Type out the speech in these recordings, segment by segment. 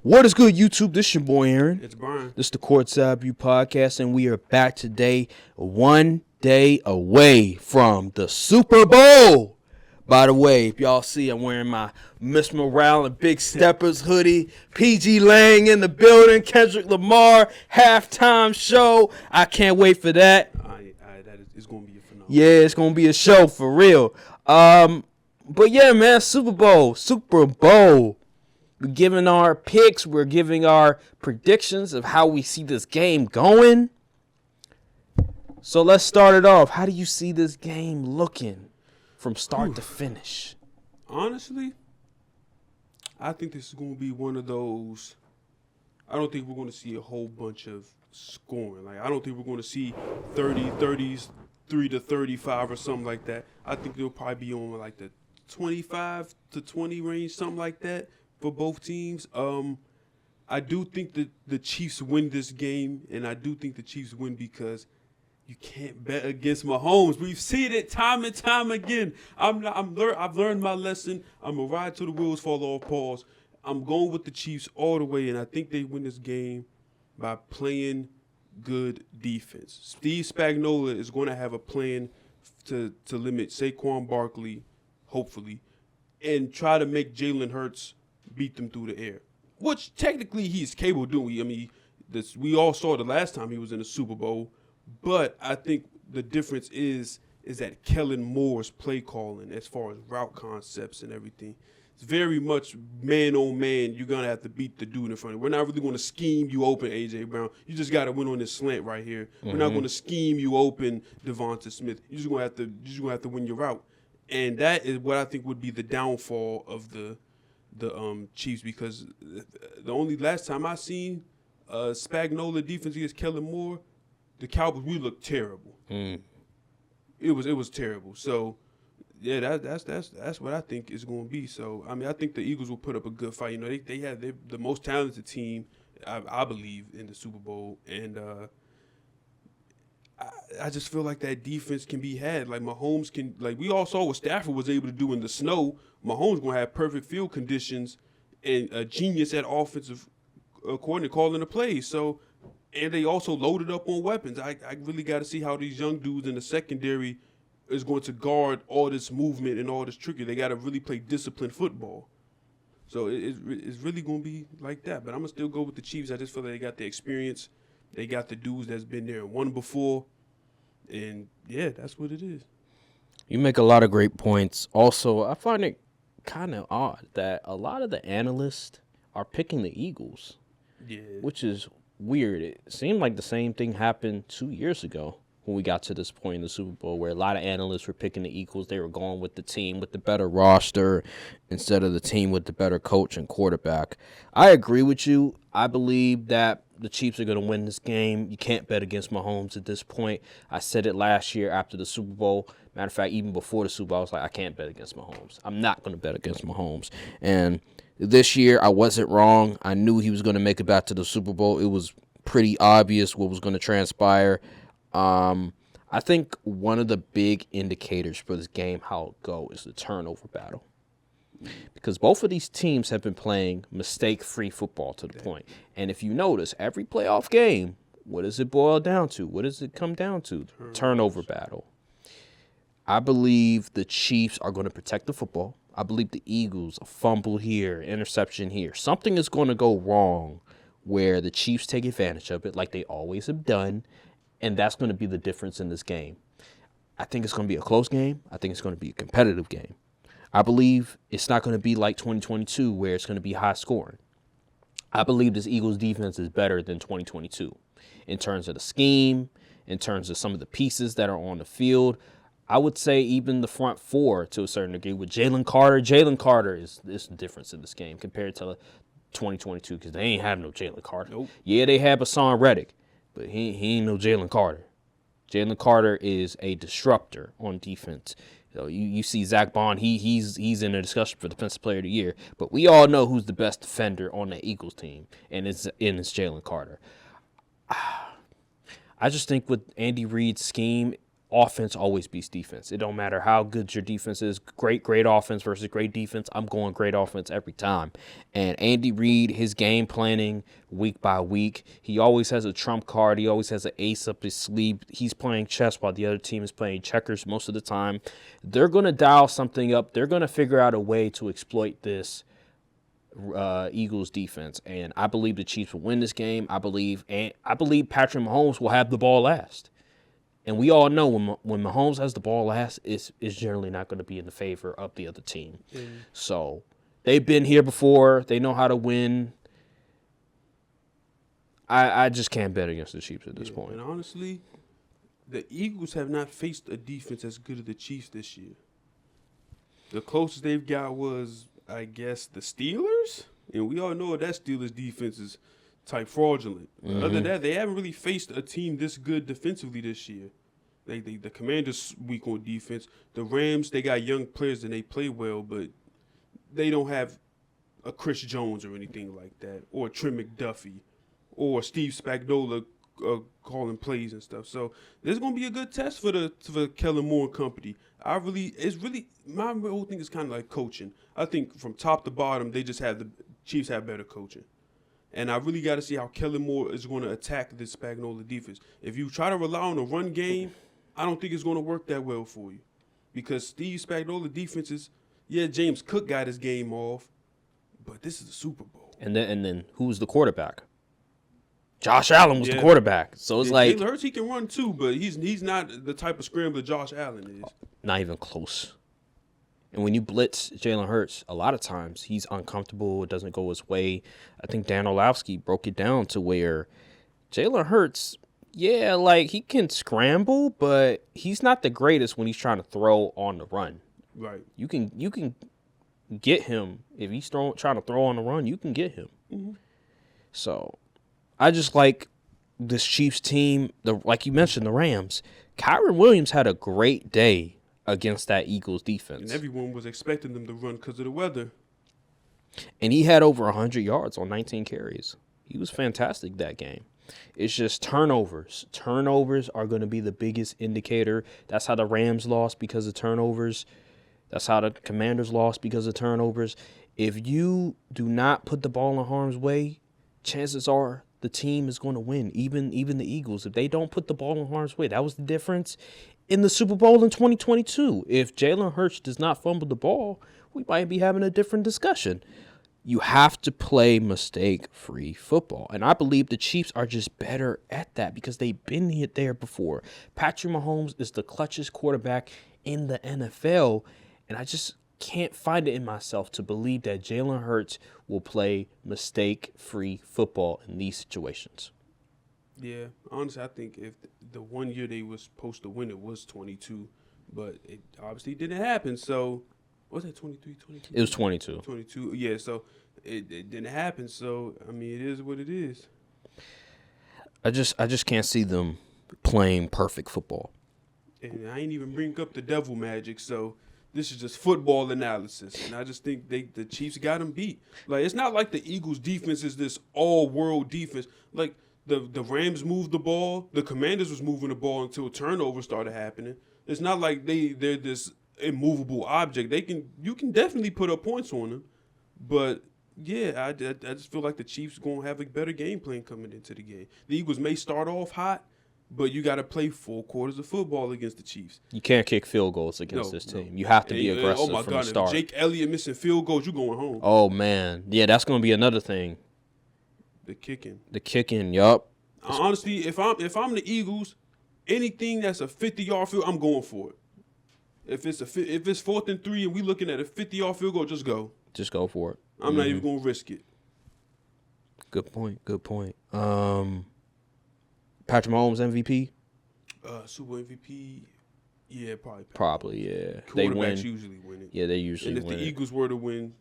What is good, YouTube? This your boy Aaron. It's Brian. This is the Courtside View Podcast, and we are back today, one day away from the Super Bowl. By the way, if y'all see, I'm wearing my Miss Morale and Big Steppers hoodie. PG Lang in the building. Kendrick Lamar halftime show. I can't wait for that. It's going to be a phenomenal. Yeah, it's going to be a show for real. But yeah, man, Super Bowl. We're giving our picks. We're giving our predictions of how we see this game going. So let's start it off. How do you see this game looking from start to finish? Honestly, I think this is going to be one of those. I don't think we're going to see a whole bunch of scoring. I don't think we're going to see 30s, 3 to 35 or something like that. I think it'll probably be on like the 25 to 20 range, something like that. For both teams, I do think that the Chiefs win this game, and I do think the Chiefs win because you can't bet against Mahomes. We've seen it time and time again. I've learned my lesson. I'm gonna ride till the wheels fall off. Pause. I'm going with the Chiefs all the way, and I think they win this game by playing good defense. Steve Spagnuolo is going to have a plan to limit Saquon Barkley, hopefully, and try to make Jalen Hurts beat them through the air, which technically he's capable of doing. I mean, we all saw the last time he was in the Super Bowl, but I think the difference is that Kellen Moore's play calling as far as route concepts and everything. It's very much man on man. You're going to have to beat the dude in front of you. We're not really going to scheme you open, A.J. Brown. You just got to win on this slant right here. Mm-hmm. We're not going to scheme you open, Devonta Smith. You're just going to have to win your route. And that is what I think would be the downfall of the Chiefs, because the only last time I seen Spagnuolo defense against Kellen Moore, the Cowboys, we looked terrible. It was terrible. So yeah, that's what I think is going to be. So I mean, I think the Eagles will put up a good fight. You know, they have the most talented team, I believe, in the Super Bowl, and I just feel like that defense can be had. Like Mahomes can, like we all saw what Stafford was able to do in the snow. Mahomes gonna have perfect field conditions and a genius at offensive coordinator calling the plays. So, and they also loaded up on weapons. I really got to see how these young dudes in the secondary is going to guard all this movement and all this trickery. They got to really play disciplined football. So it's really gonna be like that. But I'm gonna still go with the Chiefs. I just feel like they got the experience. They got the dudes that's been there and won before. And, yeah, that's what it is. You make a lot of great points. Also, I find it kind of odd that a lot of the analysts are picking the Eagles, which is weird. It seemed like the same thing happened 2 years ago when we got to this point in the Super Bowl where a lot of analysts were picking the Eagles. They were going with the team with the better roster instead of the team with the better coach and quarterback. I agree with you. I believe that the Chiefs are going to win this game. You can't bet against Mahomes at this point. I said it last year after the Super Bowl. Matter of fact, even before the Super Bowl, I was like, I can't bet against Mahomes. I'm not going to bet against Mahomes. And this year, I wasn't wrong. I knew he was going to make it back to the Super Bowl. It was pretty obvious what was going to transpire. I think one of the big indicators for this game, how it go, is the turnover battle. Because both of these teams have been playing mistake-free football to the point. And if you notice, every playoff game, what does it boil down to? What does it come down to? Turnover battle. I believe the Chiefs are going to protect the football. I believe the Eagles, a fumble here, interception here. Something is going to go wrong where the Chiefs take advantage of it like they always have done, and that's going to be the difference in this game. I think it's going to be a close game. I think it's going to be a competitive game. I believe it's not going to be like 2022 where it's going to be high scoring. I believe this Eagles defense is better than 2022 in terms of the scheme, in terms of some of the pieces that are on the field. I would say even the front four to a certain degree with Jalen Carter. Jalen Carter is the difference in this game compared to 2022 because they ain't have no Jalen Carter. Nope. Yeah, they have Hassan Reddick, but he ain't no Jalen Carter. Jalen Carter is a disruptor on defense. So you see Zach Bond, he's in a discussion for Defensive Player of the Year, but we all know who's the best defender on the Eagles team, and it's Jalen Carter. I just think with Andy Reid's scheme, offense always beats defense. It don't matter how good your defense is. Great offense versus great defense. I'm going great offense every time. And Andy Reid, his game planning week by week, he always has a trump card. He always has an ace up his sleeve. He's playing chess while the other team is playing checkers most of the time. They're going to dial something up. They're going to figure out a way to exploit this Eagles defense. And I believe the Chiefs will win this game. I believe Patrick Mahomes will have the ball last. And we all know when Mahomes has the ball last, it's generally not going to be in the favor of the other team. So they've been here before. They know how to win. I just can't bet against the Chiefs at this point. And honestly, the Eagles have not faced a defense as good as the Chiefs this year. The closest they've got was, I guess, the Steelers. And we all know that Steelers defense is type fraudulent. Other than that, they haven't really faced a team this good defensively this year. The Commanders weak on defense. The Rams, they got young players and they play well, but they don't have a Chris Jones or anything like that, or Trent McDuffie, or Steve Spagnuolo calling plays and stuff. So this is gonna be a good test for Kellen Moore and company. My whole thing is kind of like coaching. I think from top to bottom, the Chiefs have better coaching. And I really got to see how Kellen Moore is going to attack this Spagnuolo defense. If you try to rely on a run game, I don't think it's going to work that well for you. Because Steve Spagnuolo defenses, James Cook got his game off, but this is the Super Bowl. And then who's the quarterback? Josh Allen was the quarterback. So it's like Jalen Hurts, he can run too, but he's not the type of scrambler Josh Allen is. Not even close. And when you blitz Jalen Hurts, a lot of times he's uncomfortable. It doesn't go his way. I think Dan Orlovsky broke it down to where Jalen Hurts, he can scramble, but he's not the greatest when he's trying to throw on the run. Right. You can get him. If he's trying to throw on the run, you can get him. Mm-hmm. So I just like this Chiefs team. Like you mentioned, the Rams. Kyron Williams had a great day against that Eagles defense. And everyone was expecting them to run because of the weather. And he had over 100 yards on 19 carries. He was fantastic that game. It's just turnovers. Turnovers are going to be the biggest indicator. That's how the Rams lost, because of turnovers. That's how the Commanders lost, because of turnovers. If you do not put the ball in harm's way, chances are the team is going to win, even the Eagles. If they don't put the ball in harm's way, that was the difference in the Super Bowl in 2022. If Jalen Hurts does not fumble the ball, we might be having a different discussion. You have to play mistake-free football. And I believe the Chiefs are just better at that because they've been there before. Patrick Mahomes is the clutchest quarterback in the NFL, and I just can't find it in myself to believe that Jalen Hurts will play mistake-free football in these situations. Yeah, honestly, I think if the 1 year they was supposed to win, it was 22, but it obviously didn't happen. So, was that 23, 22? It was 22. 22, yeah, so it didn't happen. So, I mean, it is what it is. I just can't see them playing perfect football. And I ain't even bring up the devil magic, so this is just football analysis. And I just think the Chiefs got them beat. Like, it's not like the Eagles' defense is this all-world defense. Like, the Rams moved the ball. The Commanders was moving the ball until turnovers started happening. It's not like they're this immovable object. You can definitely put up points on them. But, yeah, I just feel like the Chiefs going to have a better game plan coming into the game. The Eagles may start off hot, but you got to play 4 quarters of football against the Chiefs. You can't kick field goals against this team. You have to be aggressive from the start. If Jake Elliott missing field goals, you're going home. Oh, man. Yeah, that's going to be another thing. The kicking, yup. Honestly, if I'm the Eagles, anything that's a 50-yard field, I'm going for it. If it's 4th and 3 and we looking at a 50-yard field goal, just go. Just go for it. I'm not even going to risk it. Good point. Patrick Mahomes MVP? Super MVP, yeah, probably. Probably, yeah. They win. Usually win it. Yeah, they usually win. And if the Eagles were to win,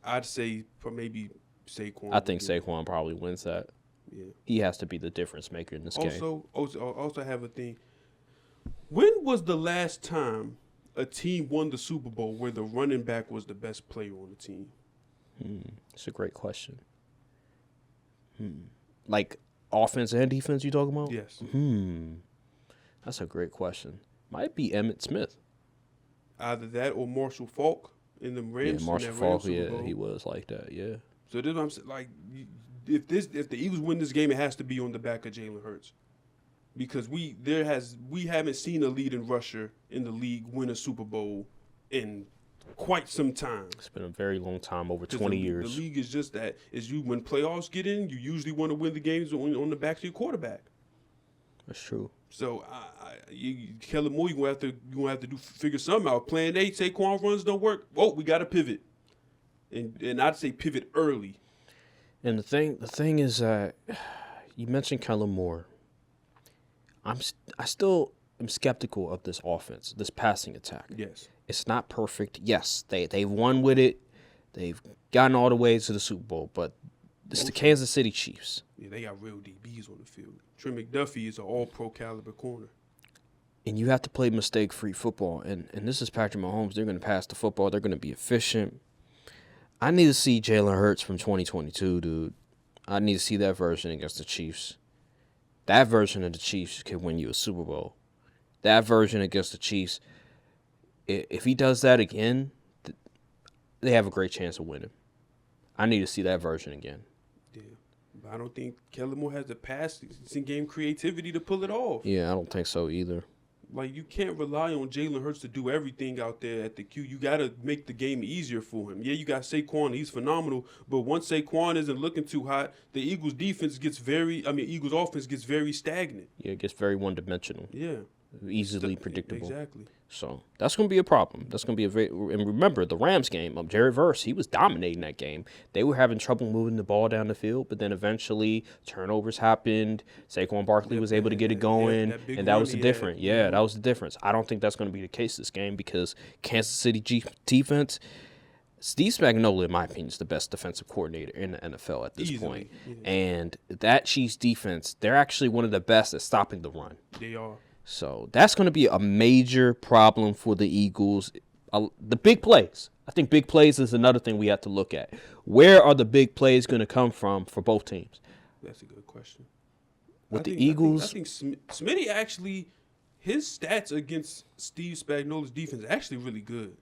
I'd say maybe Saquon. I think Saquon probably wins that. Yeah. He has to be the difference maker in this game. Also have a thing. When was the last time a team won the Super Bowl where the running back was the best player on the team? It's a great question. Like offense and defense you talking about? Yes. That's a great question. Might be Emmitt Smith. Either that or Marshall Faulk in the Rams. Yeah, Marshall Faulk. Yeah, he was like that. Yeah. So this is what I'm saying. Like, if the Eagles win this game, it has to be on the back of Jalen Hurts, because we haven't seen a leading rusher in the league win a Super Bowl in quite some time. It's been a very long time, over 20 years. The league is just that. When playoffs get in, you usually want to win the games on the back of your quarterback. That's true. So, Kellen Moore, you're gonna have to figure something out. Plan A, Saquon runs don't work. Oh, we got to pivot, and I'd say pivot early. And the thing is that you mentioned Kellen Moore. I still am skeptical of this offense, this passing attack. Yes, it's not perfect. Yes, they've won with it. They've gotten all the way to the Super Bowl, but it's the Kansas City Chiefs. Yeah, they got real DBs on the field. Trey McDuffie is an all-pro caliber corner. And you have to play mistake-free football. And this is Patrick Mahomes. They're going to pass the football. They're going to be efficient. I need to see Jalen Hurts from 2022, dude. I need to see that version against the Chiefs. That version of the Chiefs could win you a Super Bowl. That version against the Chiefs, if he does that again, they have a great chance of winning. I need to see that version again. Yeah. But I don't think Kellen Moore has the passing game creativity to pull it off. Yeah, I don't think so either. Like, you can't rely on Jalen Hurts to do everything out there at the Q. You got to make the game easier for him. Yeah, you got Saquon. He's phenomenal. But once Saquon isn't looking too hot, the Eagles' offense gets very stagnant. Yeah, it gets very one-dimensional. Yeah. Easily predictable. Exactly. So that's going to be a problem. That's going to be and remember, the Rams game, Jared Verse, he was dominating that game. They were having trouble moving the ball down the field, but then eventually turnovers happened. Saquon Barkley was able to get it going, and that was the difference. Yeah, that was the difference. I don't think that's going to be the case this game because Kansas City defense, Steve Spagnuolo, in my opinion, is the best defensive coordinator in the NFL at this point. Yeah. And that Chiefs defense, they're actually one of the best at stopping the run. They are. So that's going to be a major problem for the Eagles. The big plays. I think big plays is another thing we have to look at. Where are the big plays going to come from for both teams? That's a good question. With the Eagles, I think Smitty actually, his stats against Steve Spagnuolo's defense are actually really good.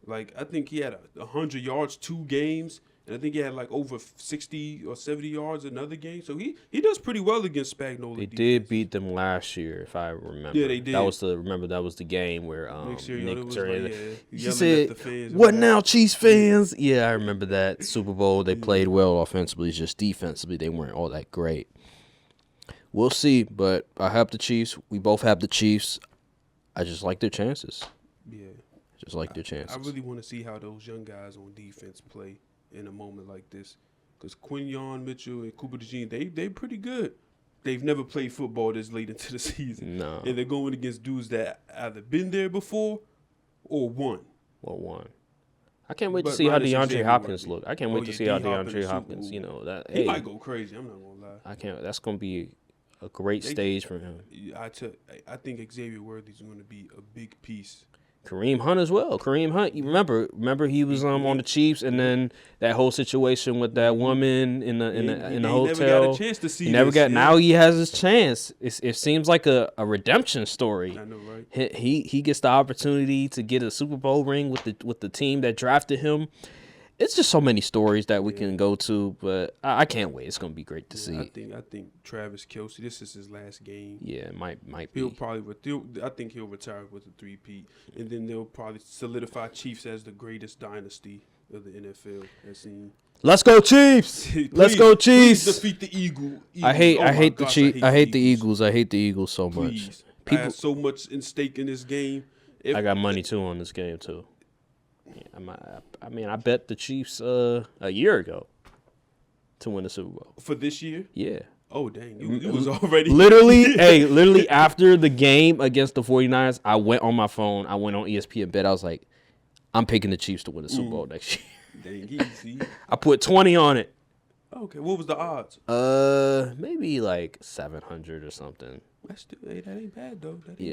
Like, I think he had 100 yards 2 games. And I think he had like over 60 or 70 yards another game. So he does pretty well against Spagnuolo. They did beat them last year, if I remember. Yeah, they did. That was the game where Nick turned he said, "What now, Chiefs fans?" Yeah, I remember that Super Bowl. They played well offensively, just defensively they weren't all that great. We'll see, but I have the Chiefs. We both have the Chiefs. I just like their chances. Yeah, just like their chances. I really want to see how those young guys on defense play in a moment like this, because Quinyon Mitchell and Cooper DeJean, they pretty good. They've never played football this late into the season. No. And they're going against dudes that either been there before or won. I can't wait to see how DeAndre Hopkins look. I can't wait to see how DeAndre Hopkins, he might go crazy. I'm not gonna lie. That's gonna be a great stage for him. I think Xavier Worthy's going to be a big piece. Kareem Hunt as well. Kareem Hunt, you remember he was on the Chiefs, and then that whole situation with that woman in the hotel. Never got a chance to see. Now he has his chance. It seems like a redemption story. I know, right? He gets the opportunity to get a Super Bowl ring with the team that drafted him. It's just so many stories that we can go to, but I can't wait. It's gonna be great to see. I think Travis Kelce, this is his last game. Yeah, it might be. I think he'll retire with a 3-peat, and then they'll probably solidify Chiefs as the greatest dynasty of the NFL. Let's go Chiefs! Let's go Chiefs! Please defeat the Eagles. I hate the Chiefs. I hate the Eagles. I hate the Eagles so much. I have so much in stake in this game. I got money too on this game too. I bet the Chiefs a year ago to win the Super Bowl. For this year? Yeah. Oh, dang. You was already... Literally after the game against the 49ers, I went on my phone. I went on ESPN bet. I was like, I'm picking the Chiefs to win the Super Bowl next year. Dang, easy. I put 20 on it. Okay, what was the odds? Maybe like 700 or something. That ain't bad though. Like $140.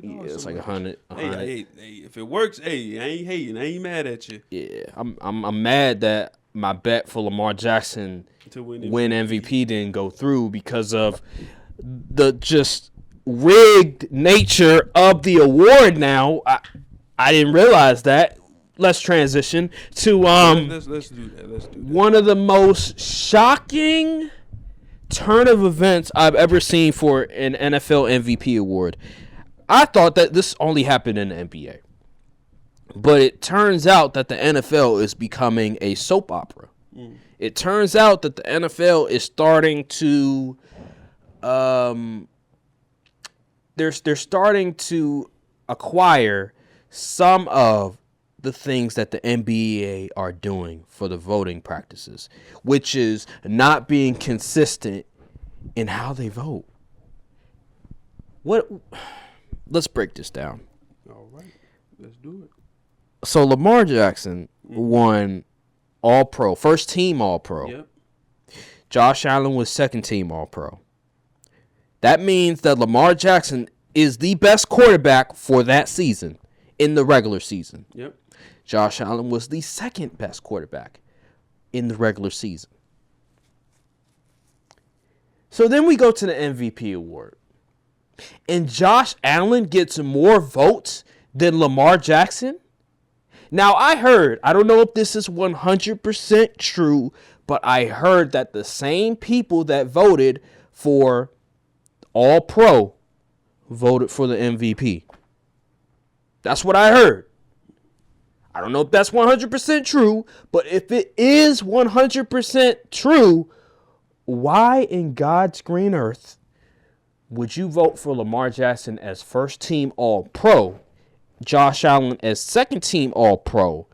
Yeah, it's like 100. Hey, if it works, I ain't hating. I ain't mad at you. Yeah, I'm mad that my bet for Lamar Jackson to win MVP didn't go through because of the just rigged nature of the award now. I didn't realize that. Let's transition to let's do that. One of the most shocking turn of events I've ever seen for an NFL MVP award. I thought that this only happened in the NBA. But it turns out that the NFL is becoming a soap opera. It turns out that the NFL is starting to they're starting to acquire some of the things that the NBA are doing for the voting practices, which is not being consistent in how they vote. Let's break this down. All right, let's do it. So Lamar Jackson won All-Pro, first team All-Pro. Yep. Josh Allen was second team All-Pro. That means that Lamar Jackson is the best quarterback for that season in the regular season. Yep. Josh Allen was the second best quarterback in the regular season. So then we go to the MVP award. And Josh Allen gets more votes than Lamar Jackson? Now, I don't know if this is 100% true, but I heard that the same people that voted for All-Pro voted for the MVP. That's what I heard. I don't know if that's 100% true, but if it is 100% true, why in God's green earth would you vote for Lamar Jackson as first team All-Pro, Josh Allen as second team All-Pro,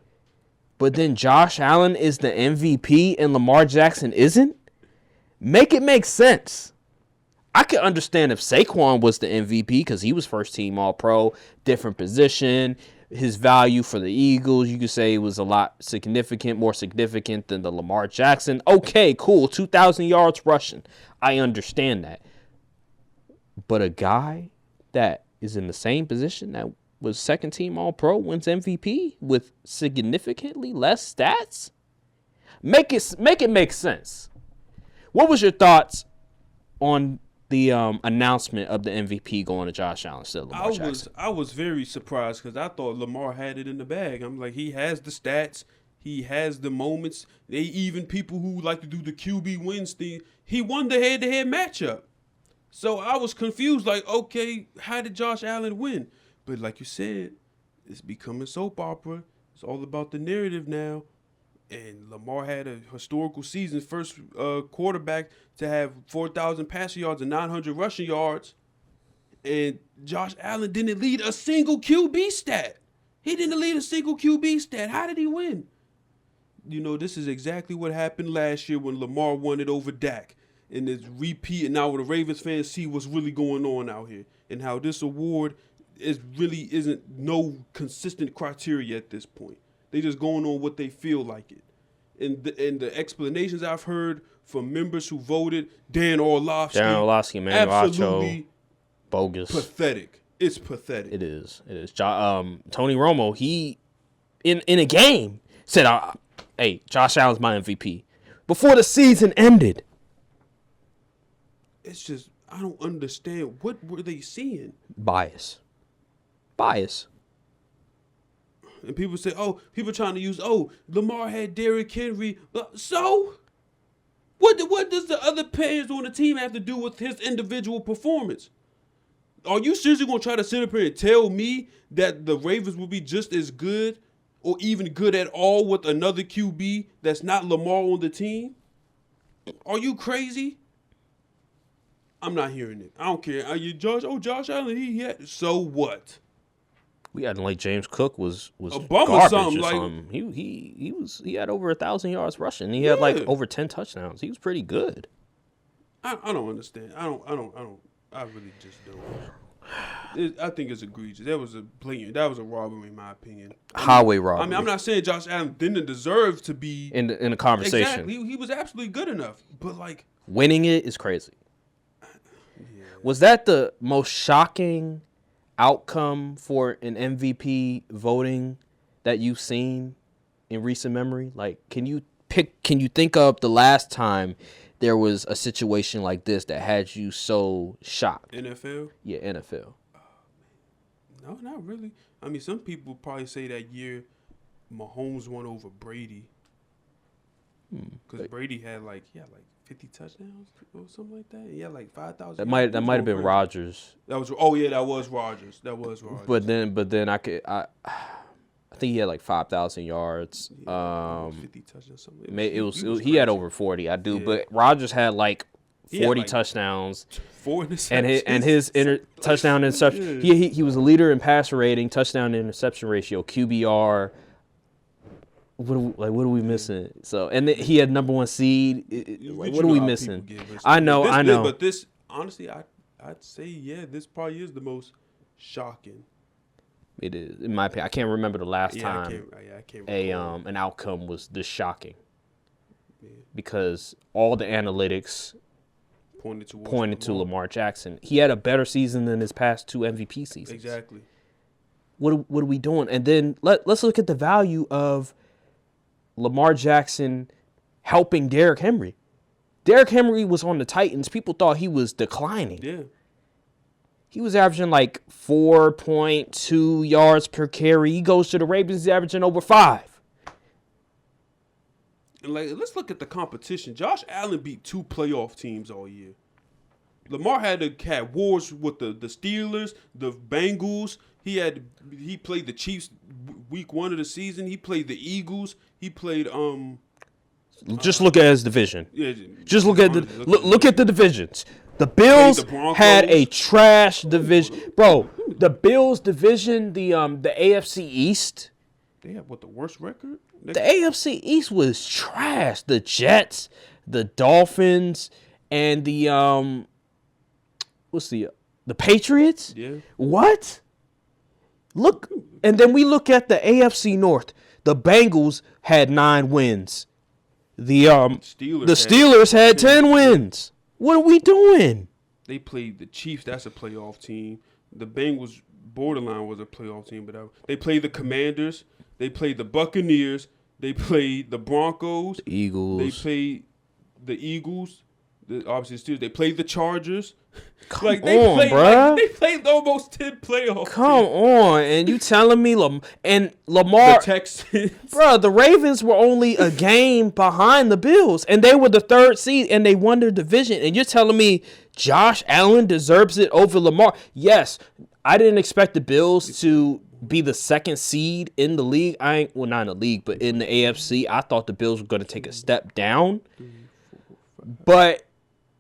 but then Josh Allen is the MVP and Lamar Jackson isn't? Make it make sense. I could understand if Saquon was the MVP because he was first team All-Pro, different position, his value for the Eagles, you could say it was a lot more significant than the Lamar Jackson. Okay, cool, 2,000 yards rushing. I understand that. But a guy that is in the same position that was second team All-Pro wins MVP with significantly less stats? Make it make sense. What was your thoughts on the announcement of the MVP going to Josh Allen instead of Lamar Jackson? I was very surprised because I thought Lamar had it in the bag. I'm like, he has the stats. He has the moments. Even people who like to do the QB wins thing, he won the head-to-head matchup. So I was confused, like, okay, how did Josh Allen win? But like you said, it's becoming soap opera. It's all about the narrative now. And Lamar had a historical season, first quarterback to have 4,000 passing yards and 900 rushing yards. And Josh Allen didn't lead a single QB stat. He didn't lead a single QB stat. How did he win? You know, this is exactly what happened last year when Lamar won it over Dak. And it's repeating now when the Ravens fans see what's really going on out here and how this award isn't no consistent criteria at this point. They just going on what they feel like it. And the explanations I've heard from members who voted, Dan Orlovsky, man, absolutely bogus, pathetic. It's pathetic. It is. Tony Romo, he in a game said, "Hey, Josh Allen's my MVP," before the season ended. It's just I don't understand. What were they seeing? Bias. And people say, people trying to use, Lamar had Derrick Henry. So? What does the other players on the team have to do with his individual performance? Are you seriously going to try to sit up here and tell me that the Ravens will be just as good or even good at all with another QB that's not Lamar on the team? Are you crazy? I'm not hearing it. I don't care. Are you Josh Allen, he had, so what? We had like James Cook was a bum or something. Like, he had over 1,000 yards rushing. He had like over 10 touchdowns. He was pretty good. I don't understand. I really just don't. I think it's egregious. That was a robbery in my opinion. Highway robbery. I mean, I'm not saying Josh Allen didn't deserve to be in the conversation. Exactly. He was absolutely good enough. But like winning it is crazy. Yeah. Was that the most shocking outcome for an MVP voting that you've seen in recent memory? Like, can you think of the last time there was a situation like this that had you so shocked? NFL? Yeah, NFL. No, not really. I mean, some people probably say that year Mahomes won over Brady. Because Brady had like 50 touchdowns or something like that. He had like 5,000. That might have been Rodgers. That was Rodgers. But then I think he had like 5,000 yards. 50 touchdowns something. He had over 40. I do, but Rodgers had like 40 touchdowns. 4 interceptions. And his touchdown interception. Yeah. He was a leader in passer rating, touchdown to interception ratio, QBR. What are we missing? So he had number 1 seed. What are we missing? I know. But this, honestly, I'd say this probably is the most shocking. It is, in my opinion. I can't remember the last time I can't recall. An outcome was this shocking. Yeah. Because all the analytics pointed to Lamar Jackson. He had a better season than his past 2 MVP seasons. Exactly. What are we doing? And then let's look at the value of Lamar Jackson helping Derrick Henry. Derrick Henry was on the Titans. People thought he was declining. Yeah. He was averaging like 4.2 yards per carry. He goes to the Ravens, he's averaging over 5. And let's look at the competition. Josh Allen beat 2 playoff teams all year. Lamar had wars with the Steelers, the Bengals. He played the Chiefs week 1 of the season. He played the Eagles. He played Just look at his division. Yeah. Just look at the divisions. The Bills had a trash division, bro. The Bills division, the AFC East. They have the worst record? The AFC East was trash. The Jets, the Dolphins, and the Patriots? Yeah. What? Look, and then we look at the AFC North. The Bengals had 9 wins. The Steelers had 10 wins. What are we doing? They played the Chiefs. That's a playoff team. The Bengals borderline was a playoff team, but they played the Commanders. They played the Buccaneers. They played the Broncos. The Eagles. They played the Eagles. Obviously, Steelers. They played the Chargers. Come on, bruh. They played almost 10 playoffs. Come on, and you telling me Lamar? The Texans. Bro, the Ravens were only a game behind the Bills, and they were the 3rd seed, and they won their division. And you're telling me Josh Allen deserves it over Lamar? Yes, I didn't expect the Bills to be the 2nd seed in the league. Not in the league, but in the AFC. I thought the Bills were going to take a step down. But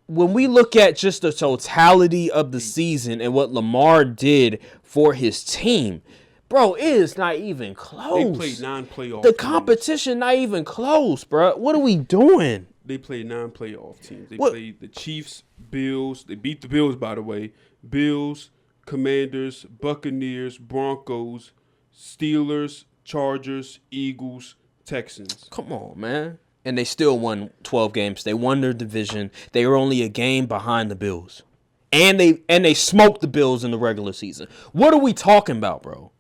when we look at just the totality of the season and what Lamar did for his team, bro, it is not even close. They played 9 playoff The competition not even close, bro. What are we doing? They played 9 playoff teams. They played the Chiefs, Bills. They beat the Bills, by the way. Bills, Commanders, Buccaneers, Broncos, Steelers, Chargers, Eagles, Texans. Come on, man. And they still won 12 games. They won their division. They were only a game behind the Bills. And they smoked the Bills in the regular season. What are we talking about, bro?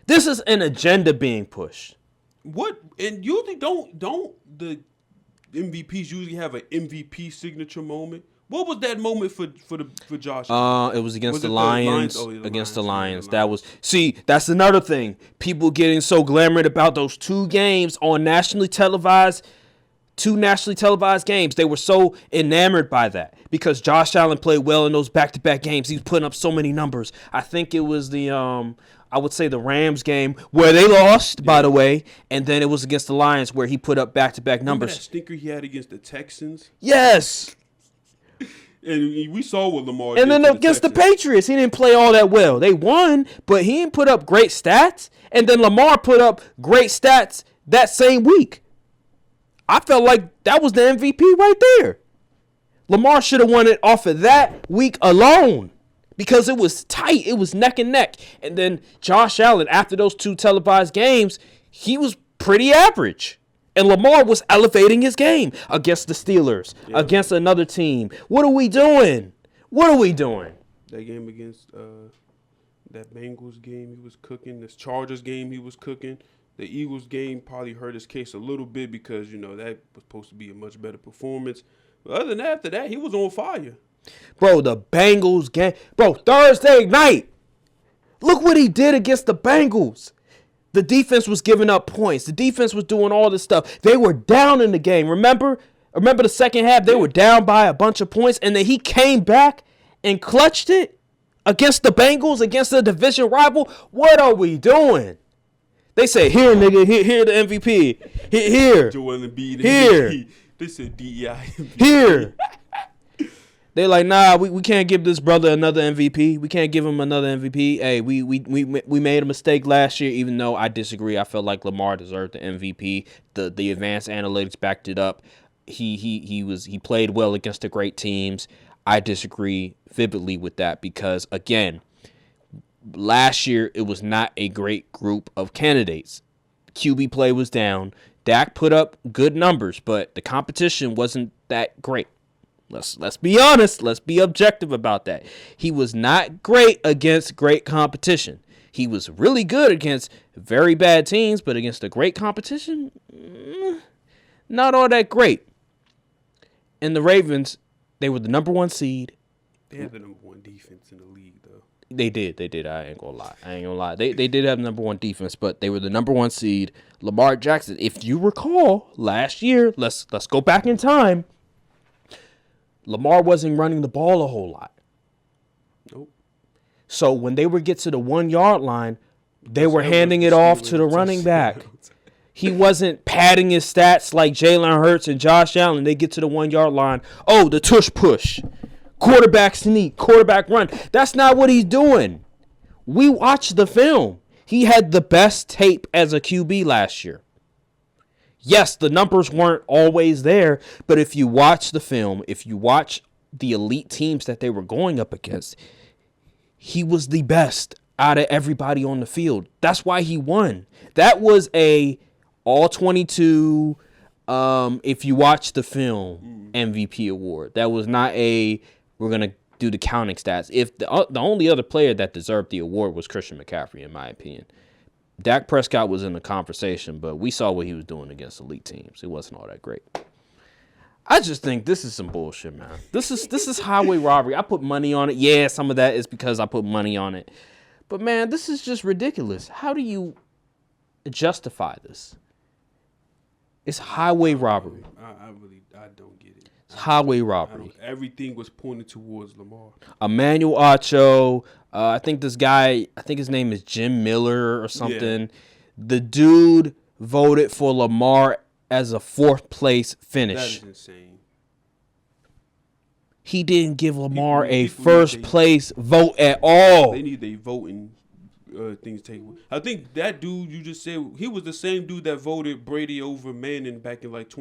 This is an agenda being pushed. What? And usually don't the MVPs usually have an MVP signature moment? What was that moment for Josh? It was against the Lions. Against the Lions. That's another thing. People getting so glamored about those 2 games on nationally televised. 2 nationally televised games. They were so enamored by that because Josh Allen played well in those back-to-back games. He was putting up so many numbers. I think it was the Rams game where they lost, by the way, and then it was against the Lions where he put up back-to-back numbers. Remember that stinker he had against the Texans? Yes. And we saw what Lamar did. And then against the Patriots, he didn't play all that well. They won, but he didn't put up great stats. And then Lamar put up great stats that same week. I felt like that was the MVP right there. Lamar should have won it off of that week alone because it was tight. It was neck and neck. And then Josh Allen, after those 2 televised games, he was pretty average. And Lamar was elevating his game against the Steelers, against another team. What are we doing? That game against that Bengals game, he was cooking. This Chargers game, he was cooking. The Eagles game probably hurt his case a little bit because, that was supposed to be a much better performance. But other than that, after that, he was on fire. Bro, the Bengals game. Bro, Thursday night. Look what he did against the Bengals. The defense was giving up points. The defense was doing all this stuff. They were down in the game. Remember the second half? They were down by a bunch of points, and then he came back and clutched it against the Bengals, against the division rival. What are we doing? They say, here, nigga, here the MVP. Here. Joel Embiid Here. MVP. They said DEI MVP. Here. They're like, nah, we can't give this brother another MVP. We can't give him another MVP. Hey, we made a mistake last year, even though I disagree. I felt like Lamar deserved the MVP. The advanced analytics backed it up. He played well against the great teams. I disagree vividly with that because, again, last year it was not a great group of candidates. QB play was down. Dak put up good numbers, but the competition wasn't that great. Let's be honest. Let's be objective about that. He was not great against great competition. He was really good against very bad teams, but against a great competition, not all that great. And the Ravens, they were the number 1 seed. They have the number 1 defense in the league, though. They did. I ain't gonna lie. They did have number 1 defense, but they were the number 1 seed. Lamar Jackson, if you recall, last year, let's go back in time. Lamar wasn't running the ball a whole lot. Nope. So when they would get to the 1 yard line, they were handing it off to the running back. He wasn't padding his stats like Jalen Hurts and Josh Allen. They get to the 1 yard line. Oh, the tush push. Quarterback sneak. Quarterback run. That's not what he's doing. We watched the film. He had the best tape as a QB last year. Yes, the numbers weren't always there, but if you watch the film, if you watch the elite teams that they were going up against, he was the best out of everybody on the field. That's why he won. That was a all 22, if you watch the film, MVP award. That was not a, we're going to do the counting stats. If the only other player that deserved the award was Christian McCaffrey, in my opinion. Dak Prescott was in the conversation, but we saw what he was doing against elite teams. It wasn't all that great. I just think this is some bullshit, man. This is highway robbery. I put money on it. Yeah, some of that is because I put money on it. But, man, this is just ridiculous. How do you justify this? It's highway robbery. I don't get it. It's highway robbery. Everything was pointed towards Lamar. Emmanuel Acho. I think this guy, his name is Jim Miller or something. Yeah. The dude voted for Lamar as a 4th place finish. That is insane. He didn't give Lamar a first place vote at all. They need a voting things taken. I think that dude you just said, he was the same dude that voted Brady over Manning back in like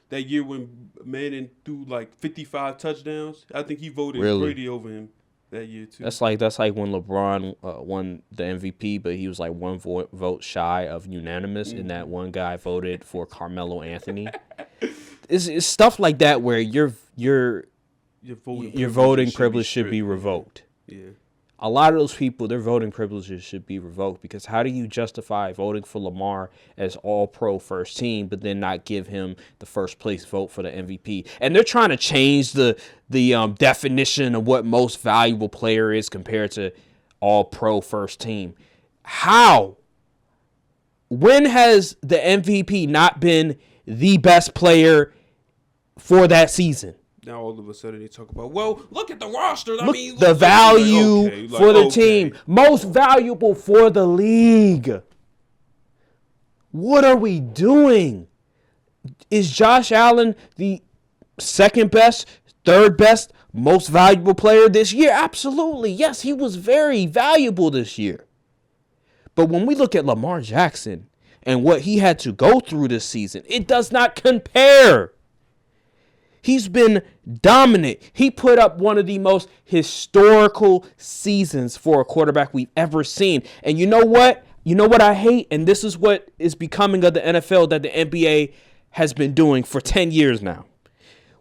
that year when Manning threw like 55 touchdowns. I think he voted Brady over him that year too. That's like when LeBron won the MVP, but he was like 1 vote shy of unanimous, and that one guy voted for Carmelo Anthony. It's stuff like that where your voting privilege should be revoked. Yeah. A lot of those people, their voting privileges should be revoked, because how do you justify voting for Lamar as all-pro first team, but then not give him the first place vote for the MVP? And they're trying to change the definition of what most valuable player is compared to all-pro first team. How? When has the MVP not been the best player for that season? Now all of a sudden they talk about, well, look at the roster. Look the value for the team. Most valuable for the league. What are we doing? Is Josh Allen the second best, third best, most valuable player this year? Absolutely. Yes, he was very valuable this year. But when we look at Lamar Jackson and what he had to go through this season, it does not compare. He's been dominant. He put up one of the most historical seasons for a quarterback we've ever seen. And you know what? You know what I hate? And this is what is becoming of the NFL that the NBA has been doing for 10 years now.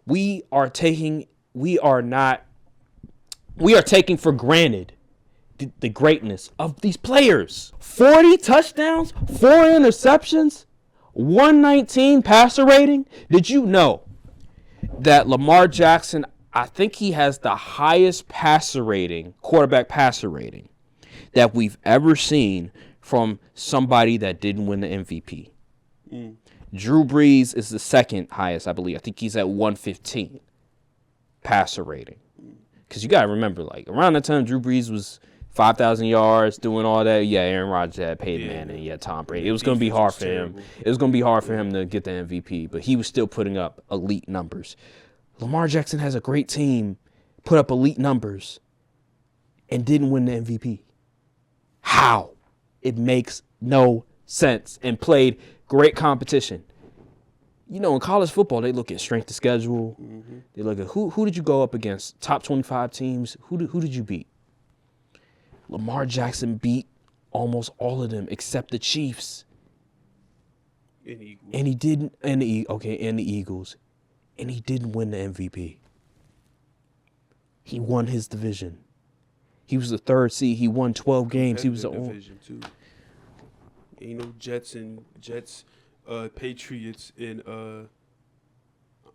We are taking for granted the greatness of these players. 40 touchdowns, 4 interceptions, 119 passer rating. Did you know that Lamar Jackson, I think he has the highest quarterback passer rating that we've ever seen from somebody that didn't win the MVP. Drew Brees is the second highest, I believe. I think he's at 115 passer rating. Because you got to remember, like, around the time Drew Brees was 5,000 yards, doing all that, yeah, Aaron Rodgers had Peyton Manning, yeah, Tom Brady. It was going to be hard for him. It was going to be hard for him to get the MVP, but he was still putting up elite numbers. Lamar Jackson has a great team, put up elite numbers, and didn't win the MVP. How? It makes no sense. And played great competition. You know, in college football, they look at strength of schedule. They look at who did you go up against? Top 25 teams. Who did you beat? Lamar Jackson beat almost all of them except the Chiefs. And he didn't. And the Eagles. And he didn't win the MVP. He won his division. He was the third seed. He won 12 games. He was the only. Ain't no Jets, Patriots, and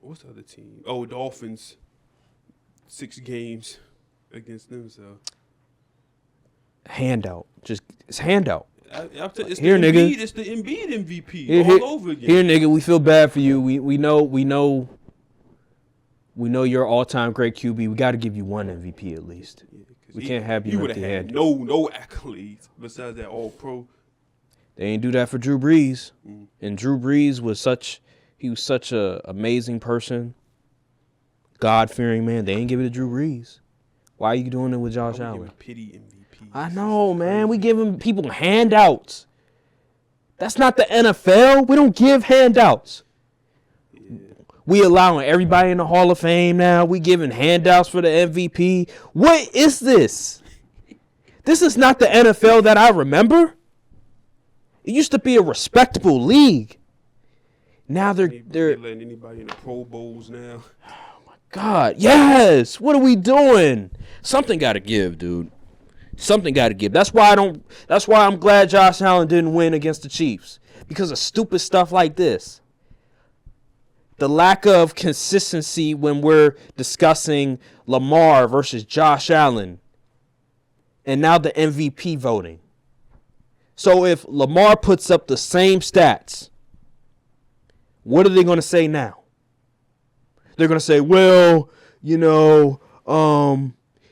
what's the other team? Oh, Dolphins. 6 games against them. So handout, it's handout. It's here, the nigga. It's the Embiid MVP all over again. Here, nigga. We feel bad for you. We know you're all-time great QB. We got to give you one MVP at least. Yeah, we can't have you empty-handed. No accolades besides that All-Pro. They ain't do that for Drew Brees. And Drew Brees was such a amazing person, God-fearing man. They ain't give it to Drew Brees. Why are you doing it with Josh Allen? Pity MVP. I know, man. We giving people handouts. That's not the NFL. We don't give handouts. Yeah. We allowing everybody in the Hall of Fame now. We giving handouts for the MVP. What is this? This is not the NFL that I remember. It used to be a respectable league. Now they're letting anybody in the Pro Bowls now. Oh my God, yes. What are we doing? Something got to give, dude. Something got to give. That's why I'm glad Josh Allen didn't win against the Chiefs, because of stupid stuff like this. The lack of consistency when we're discussing Lamar versus Josh Allen, and now the MVP voting. So if Lamar puts up the same stats, what are they going to say now? They're going to say, well,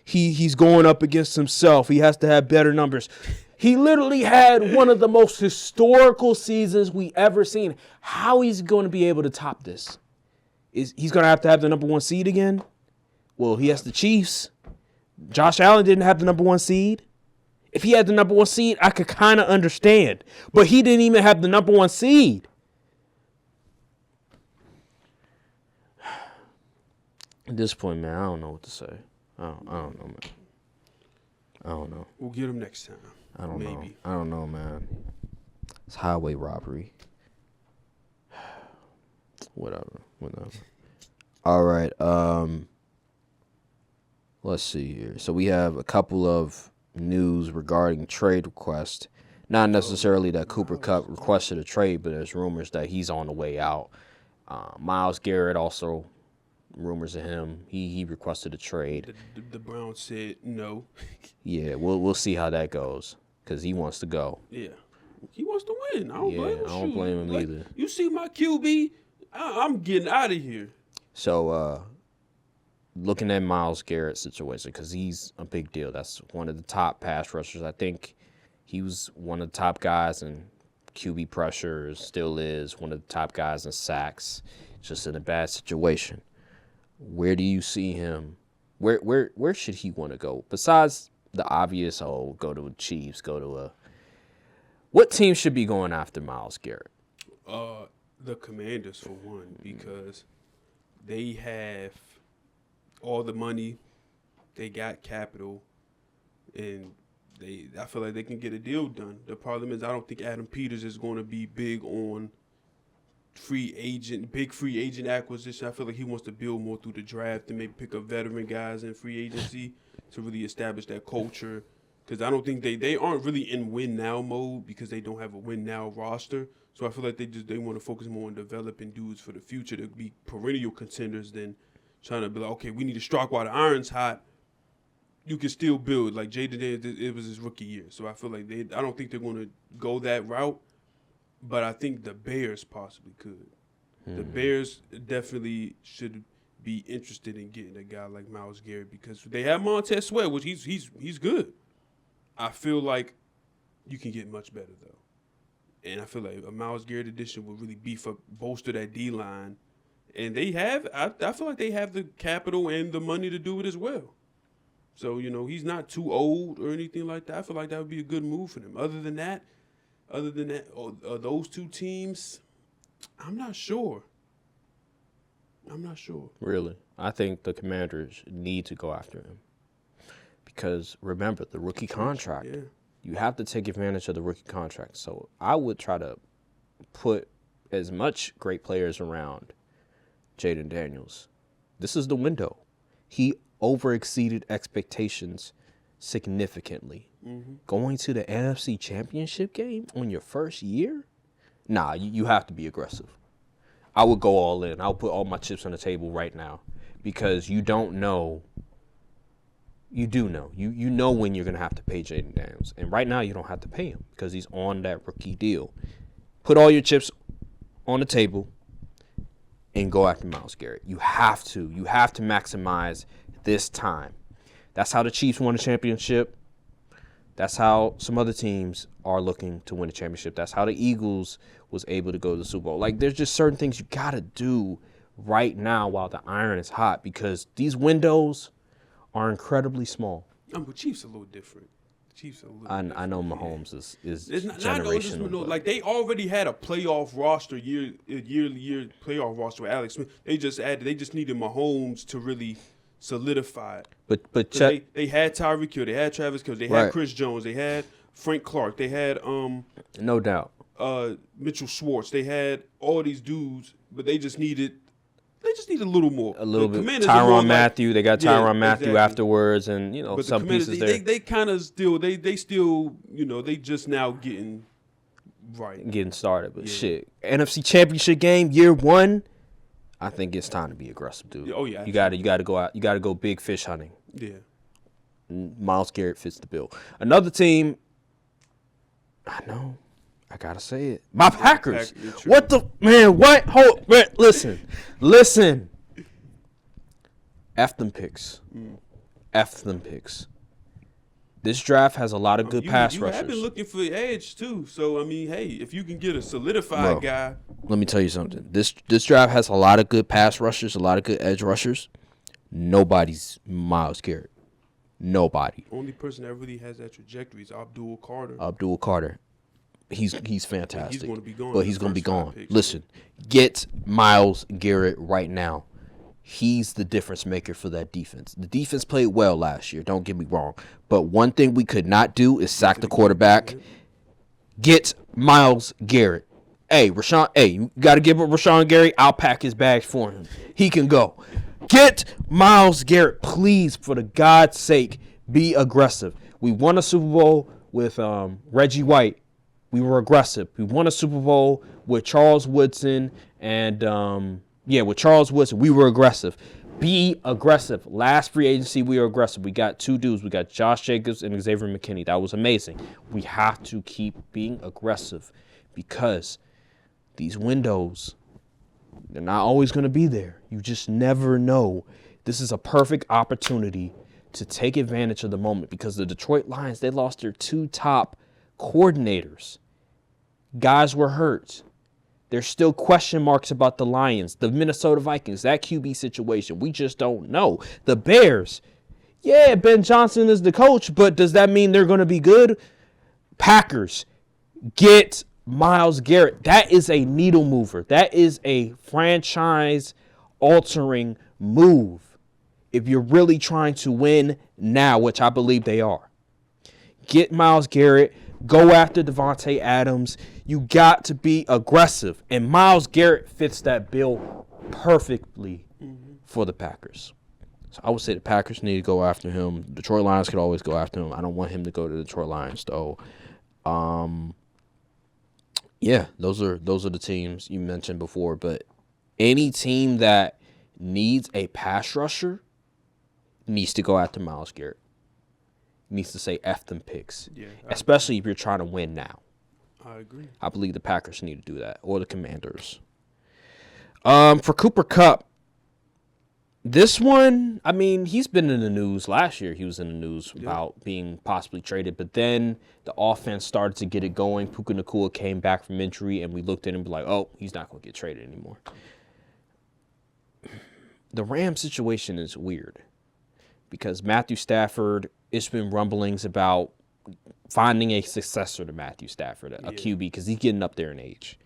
he's going up against himself. He has to have better numbers. He literally had one of the most historical seasons we ever seen. How is he going to be able to top this? He's going to have the number 1 seed again? Well, he has the Chiefs. Josh Allen didn't have the number 1 seed. If he had the number 1 seed, I could kind of understand. But he didn't even have the number 1 seed. At this point, man, I don't know what to say. I don't know, man. I don't know. We'll get him next time. I don't know. I don't know, man. It's highway robbery. Whatever. All right. Let's see here. So we have a couple of news regarding trade request. Not necessarily that Cooper Kupp requested a trade, but there's rumors that he's on the way out. Myles Garrett also, rumors of him. He requested a trade. The Browns said no. Yeah, we'll see how that goes, because he wants to go. Yeah, he wants to win. I don't blame him either. You see my QB, I'm getting out of here. So, looking at Myles Garrett's situation, because he's a big deal. That's one of the top pass rushers. I think he was one of the top guys in QB pressures, still is one of the top guys in sacks, just in a bad situation. Where do you see him? Where should he want to go? Besides the obvious, go to the Chiefs, what team should be going after Myles Garrett? The Commanders, for one, because they have all the money, they got capital, and I feel like they can get a deal done. The problem is I don't think Adam Peters is going to be big on big free agent acquisition. I feel like he wants to build more through the draft and maybe pick up veteran guys in free agency to really establish that culture because I don't think they aren't really in win now mode because they don't have a win now roster. So I feel like they want to focus more on developing dudes for the future to be perennial contenders than trying to be like, okay, we need to strike while the iron's hot. You can still build. Like Jaden did, it was his rookie year. So I feel like I don't think they're going to go that route, but I think the Bears possibly could. The Bears definitely should be interested in getting a guy like Myles Garrett because they have Montez Sweat, which he's good. I feel like you can get much better though, and I feel like a Myles Garrett addition will really bolster that D line, and they have. I feel like they have the capital and the money to do it as well. So he's not too old or anything like that. I feel like that would be a good move for them. Other than that, those two teams, I'm not sure. Really? I think the Commanders need to go after him. Because remember, the rookie contract, you have to take advantage of the rookie contract. So I would try to put as much great players around Jaden Daniels. This is the window. He overexceeded expectations significantly. Going to the NFC Championship game on your first year? Nah, you have to be aggressive. I would go all in. I'll put all my chips on the table right now because you don't know. You do know. You know when you're going to have to pay Jaden Daniels. And right now you don't have to pay him because he's on that rookie deal. Put all your chips on the table and go after Myles Garrett. You have to. You have to maximize this time. That's how the Chiefs won the championship. That's how some other teams are looking to win a championship. That's how the Eagles was able to go to the Super Bowl. Like, there's just certain things you got to do right now while the iron is hot because these windows are incredibly small. But Chiefs are a little different. I know Mahomes is not generational. like they already had a playoff roster, year playoff roster with Alex Smith. They just needed Mahomes to really solidify it. But they had Tyreek Hill, they had Travis Kelce, they had Chris Jones, they had Frank Clark, they had no doubt Mitchell Schwartz, they had all these dudes, but they just needed a little more. A little bit. Tyrann Mathieu, they got Tyrann Mathieu afterwards, and but some pieces there. They kind of still they they just now getting started. But shit, NFC Championship game year 1. I think it's time to be aggressive, dude. Oh yeah, you got to go out. You got to go big fish hunting. Yeah. Myles Garrett fits the bill. Another team. I know. I gotta say it. My Packers. What the man? What? Hold. Man, listen. F them picks. F them picks. This draft has a lot of good pass rushers. I've been looking for edge too. So I mean, hey, if you can get a solidified guy. Let me tell you something. This draft has a lot of good pass rushers, a lot of good edge rushers. Nobody's Myles Garrett. Nobody. Only person that really has that trajectory is Abdul Carter. He's fantastic. He's going to be gone. But he's going to be gone. Listen, get Myles Garrett right now. He's the difference maker for that defense. The defense played well last year, don't get me wrong. But one thing we could not do is sack the quarterback. Get Myles Garrett. Hey, you got to give up Rashawn Gary. I'll pack his bags for him. He can go. Get Myles Garrett. Please, for the God's sake, be aggressive. We won a Super Bowl with Reggie White. We were aggressive. We won a Super Bowl with Charles Woodson and with Charles Woodson, we were aggressive. Be aggressive. Last free agency, we were aggressive. We got 2 dudes. We got Josh Jacobs and Xavier McKinney. That was amazing. We have to keep being aggressive because these windows, they're not always going to be there. You just never know. This is a perfect opportunity to take advantage of the moment because the Detroit Lions, they lost their 2 top coordinators. Guys were hurt. There's still question marks about the Lions, the Minnesota Vikings, that QB situation. We just don't know. The Bears, Ben Johnson is the coach, but does that mean they're going to be good? Packers, get Myles Garrett. That is a needle mover. That is a franchise-altering move if you're really trying to win now, which I believe they are. Get Myles Garrett. Go after Devontae Adams. You got to be aggressive. And Myles Garrett fits that bill perfectly for the Packers. So I would say the Packers need to go after him. Detroit Lions could always go after him. I don't want him to go to the Detroit Lions, though. Yeah, those are the teams you mentioned before. But any team that needs a pass rusher needs to go after Myles Garrett. Needs to say F them picks. Yeah, especially if you're trying to win now. I agree. I believe the Packers need to do that, or the Commanders. For Cooper Kupp, this one, I mean, he's been in the news. Last year, he was in the news about being possibly traded. But then the offense started to get it going. Puka Nacua came back from injury, and we looked at him and be like, oh, he's not going to get traded anymore. The Rams situation is weird because Matthew Stafford, it's been rumblings about finding a successor to Matthew Stafford, a QB, because he's getting up there in age.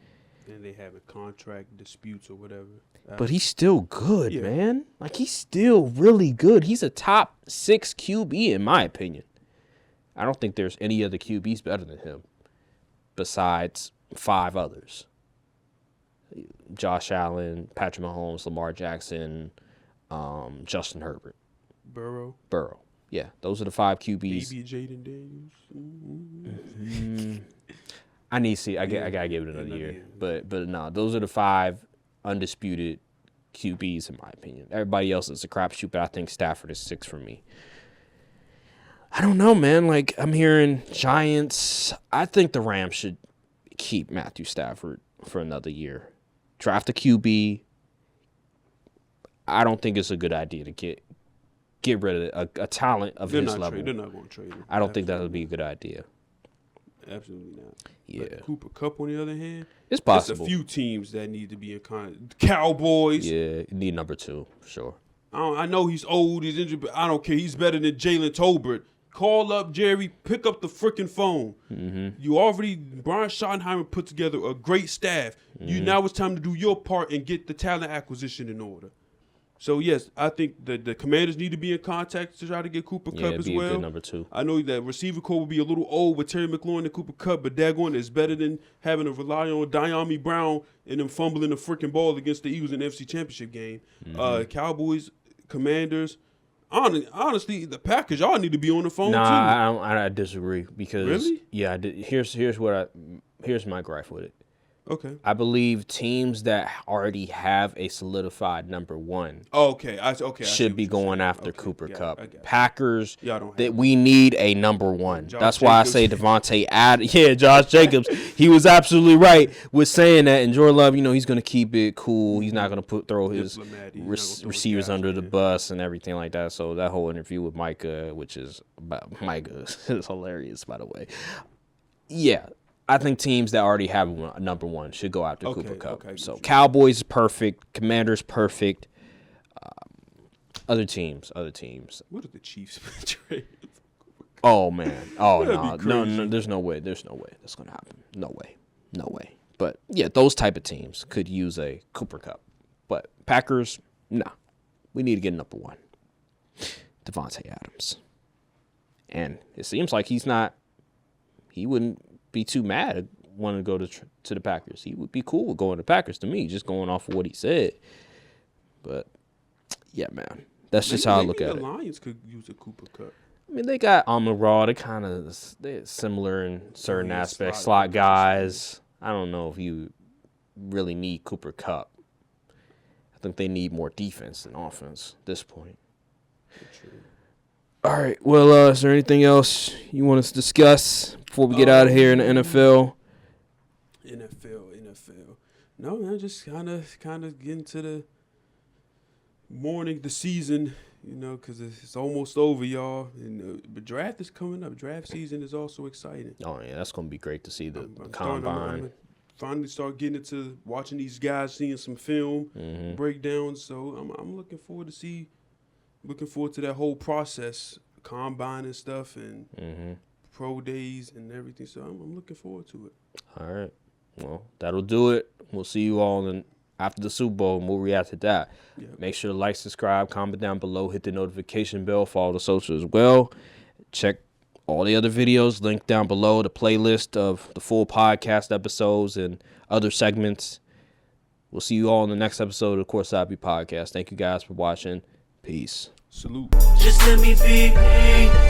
And they have a contract disputes or whatever. But he's still good, man. Like, he's still really good. He's a top 6 QB, in my opinion. I don't think there's any other QBs better than him besides 5 others. Josh Allen, Patrick Mahomes, Lamar Jackson, Justin Herbert. Burrow. Yeah, those are the 5 QBs. Maybe Jaden Daniels. I need to see. I gotta give it another year. But no, those are the 5 undisputed QBs in my opinion. Everybody else is a crapshoot, but I think Stafford is 6 for me. I don't know, man. Like, I'm hearing Giants. I think the Rams should keep Matthew Stafford for another year. Draft a QB. I don't think it's a good idea to get rid of a talent of his level. They're not going to trade him. I don't think that would be a good idea. Absolutely not. Yeah. But Cooper Kupp, on the other hand, it's possible. There's a few teams that need to be in contact. Cowboys. Yeah, you need number 2 for sure. I know he's old, he's injured, but I don't care. He's better than Jalen Tolbert. Call up Jerry, pick up the freaking phone. Mm-hmm. Brian Schottenheimer put together a great staff. Mm-hmm. Now it's time to do your part and get the talent acquisition in order. So, yes, I think the Commanders need to be in contact to try to get Cooper Kupp as well. A good number 2. I know that receiver core will be a little old with Terry McLaurin and Cooper Kupp, but daggone it's better than having to rely on Diami Brown and them fumbling the freaking ball against the Eagles in the NFC Championship game. Mm-hmm. Cowboys, Commanders. Honestly, the Packers, y'all need to be on the phone too. I disagree because really? Yeah, here's my gripe with it. Okay. I believe teams that already have a solidified number 1 should be going after Cooper Kupp. Packers, that we need a number 1. That's why I say Devontae Adams. Yeah, Josh Jacobs. He was absolutely right with saying that. And Jordan Love, he's going to keep it cool. He's not going to throw his receivers under the bus and everything like that. So that whole interview with Micah, which is about Micah, is hilarious, by the way. Yeah. I think teams that already have a number 1 should go after Cooper Kupp. So Cowboys is perfect, Commanders perfect. Other teams. What are the Chiefs trade? Oh man. Oh no. There's no way that's gonna happen. No way. But yeah, those type of teams could use a Cooper Kupp. But Packers, nah. We need to get number 1. Devontae Adams. And it seems like he wouldn't be too mad wanting to go to the Packers. He would be cool with going to Packers to me, just going off of what he said. But yeah, man, that's just how I look at it. The Lions could use a Cooper Kupp. I mean, they got Amon-Ra. They're similar in certain aspects. Slot guys. I don't know if you really need Cooper Kupp. I think they need more defense than offense at this point. True. All right. Well, is there anything else you want us to discuss before we get out of here in the NFL? NFL. No, man, just kind of getting to the the season, because it's almost over, y'all. And the draft is coming up. Draft season is also exciting. Oh, yeah, that's going to be great to see the combine. I'm finally start getting into watching these guys, seeing some film breakdowns. So I'm looking forward to that whole process, combine and stuff, and pro days and everything. So I'm looking forward to it. All right. Well, that'll do it. We'll see you all after the Super Bowl, and we'll react to that. Yep. Make sure to like, subscribe, comment down below, hit the notification bell, follow the socials as well. Check all the other videos, link down below, the playlist of the full podcast episodes and other segments. We'll see you all in the next episode of the Courtside View Podcast. Thank you guys for watching. Peace. Salute. Just let me be me.